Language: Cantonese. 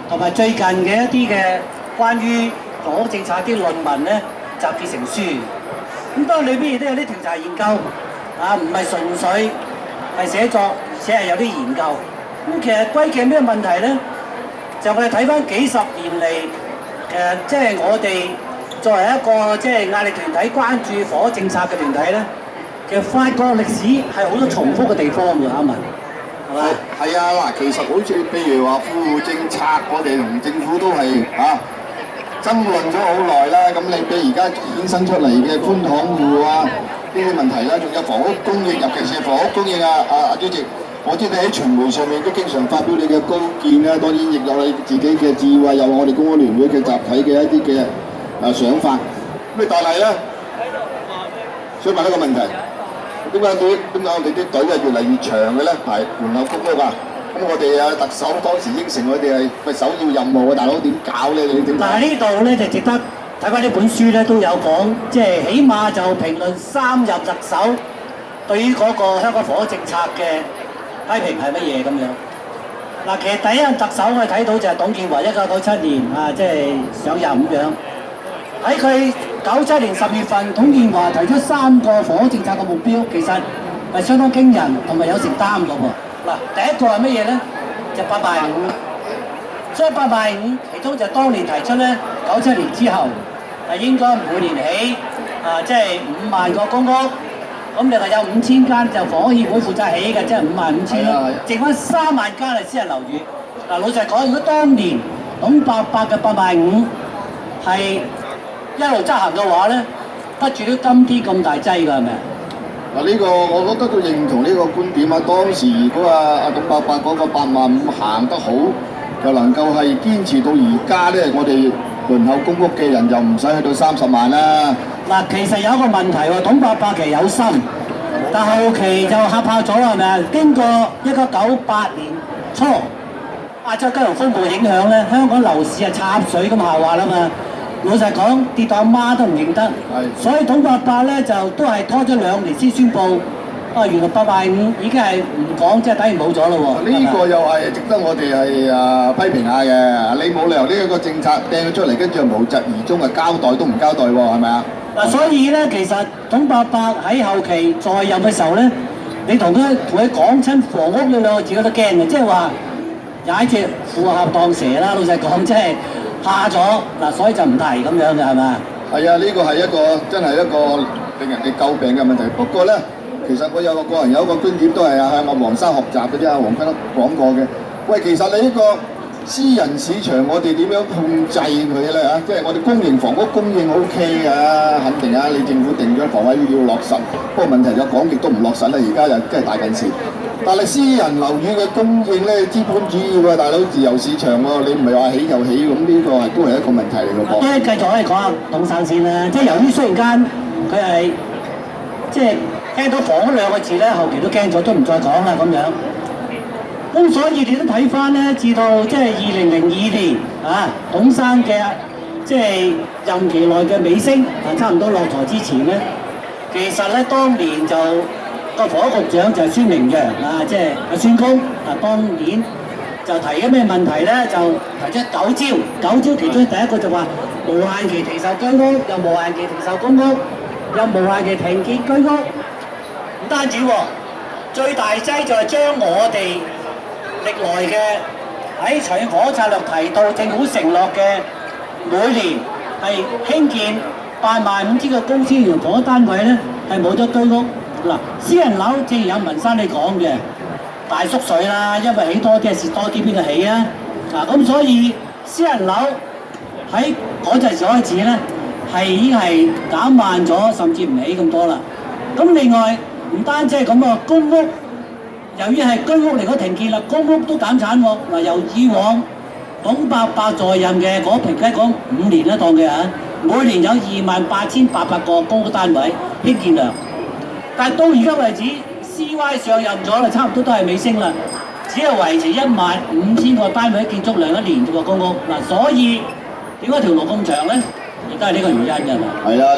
同埋最近嘅一啲嘅關於房屋政策啲論文咧集結成書。咁當然裏邊亦都有啲調查研究，唔係純粹係寫作，而且係有啲研究。咁其實歸結咩問題咧？就我哋睇翻幾十年嚟，即係我哋作為一個即係壓力團體關注房屋政策嘅團體咧，其實發覺歷史係好多重複嘅地方㗎，阿文，係嘛？係啊，嗱，其實好似譬如話富戶政策，我哋同政府都係爭論咗好耐啦。咁你俾而家衍生出嚟嘅寬敞戶呢啲問題啦，仲有房屋供應，尤其是房屋供應主席，我知你喺傳媒上面都經常發表你嘅高見啦，當然亦有你自己嘅智慧，有我哋公屋聯會嘅集體嘅一啲嘅想法。咁但係咧，想問一個問題，點解我哋啲隊係越嚟越長嘅咧？係輪候公屋啊！咁我哋特首當時應承我哋係首要任務啊，大佬點搞咧？你點？但係呢度咧就值得睇翻呢本書咧都有講，即係起碼就評論3任特首對於嗰個香港房屋政策嘅批評係乜嘢咁樣。嗱，其實第一任特首我哋睇到就係董建華1997年即係上任咁樣。喺佢97年10月份，董建華提出3個房屋政策嘅目標，其實係相當驚人同埋有承擔嘅喎。嗱，第一個係乜嘢咧？就825。所以825其中就當年提出咧，97年之後係應該每年起即係5萬個公屋，咁另外有5000間就房屋協會負責起嘅，即係55000咯，剩翻3萬間係私人樓宇。嗱，老實講，如果當年董伯伯嘅825係一路執行嘅話咧，不至於今天咁大劑㗎，係咪？嗱，呢個我覺得都認同呢個觀點啊。當時如果董伯伯嗰個85000行得好，又能夠係堅持到而家咧，我哋輪候公屋嘅人就唔使去到30萬啦。嗱，其實有一個問題喎，董伯伯其實有心，但後期就嚇怕咗係咪啊？經過1998年初亞洲金融風暴影響咧，香港樓市係插水咁下滑啦嘛。老實講，跌到阿媽都唔認得，所以董伯伯咧就都係拖咗2年先宣佈。原來825已經係唔講，即係等於冇咗咯喎。呢個又係值得我哋係批評下嘅。你冇理由呢一個政策掟咗出嚟，跟住無疾而終啊，交代都唔交代喎，係咪啊？嗱，所以咧，其實董伯伯喺後期在任嘅時候咧，你同佢講親房屋呢2個字，佢都驚嘅，即係話踩住虎俠當蛇啦。老實講，即係怕咗嗱，所以就唔提咁樣嘅係咪？係啊，呢個係一個真係一個令人哋詬病嘅問題。不過咧，其實我個人有一個觀點都係向阿黃生學習嘅啫，黃生都講過嘅。喂，其實你呢個私人市場，我哋點樣控制佢咧嚇？即係我哋公營房屋供應 OK 㗎，肯定啊！你政府定咗房委會要落實，不過問題就講極都唔落實啦。而家又真係大件事。但係私人樓宇嘅供應咧，資本主義喎，大佬自由市場喎，你唔係話起就起，咁呢個都係一個問題嚟嘅噃。繼續可以講下董生先啦，即係由於雖然間佢係即係。聽到房2個字咧，後期都驚咗，都唔再講啦咁樣。咁所以你都睇翻咧，至到即係2002年董生嘅即係任期內嘅尾聲，差唔多落台之前咧，其實咧當年就個房屋局長就係孫明揚即係阿孫公當年就提咗咩問題咧？就提出9招，其中第一個就話無限期停售居屋，又無限期停售公屋，又無限期停建居屋。唔單止喎，最大劑就係將我哋歷來嘅喺長遠房屋策略提到政府承諾嘅每年係興建85000個公私營房屋單位咧，係冇咗居屋。嗱，私人樓正如有文生你講嘅大縮水啦，因為起多啲係蝕多啲，邊個起啊？咁所以私人樓喺嗰陣時開始咧係已經係減慢咗，甚至唔起咁多啦。咁另外唔單止係咁喎，公屋由於係居屋嚟講停建啦，公屋都減產喎。嗱，由以往董伯伯在任嘅嗰平均講5年啦，當嘅每年有28800個公屋單位興建量，但係到而家為止 ，CY 上任咗啦，差唔多都係尾聲啦，只係維持15000個單位建築量一年啫喎公屋。嗱，所以點解條路咁長咧？亦都係呢個原因㗎嘛。係啊。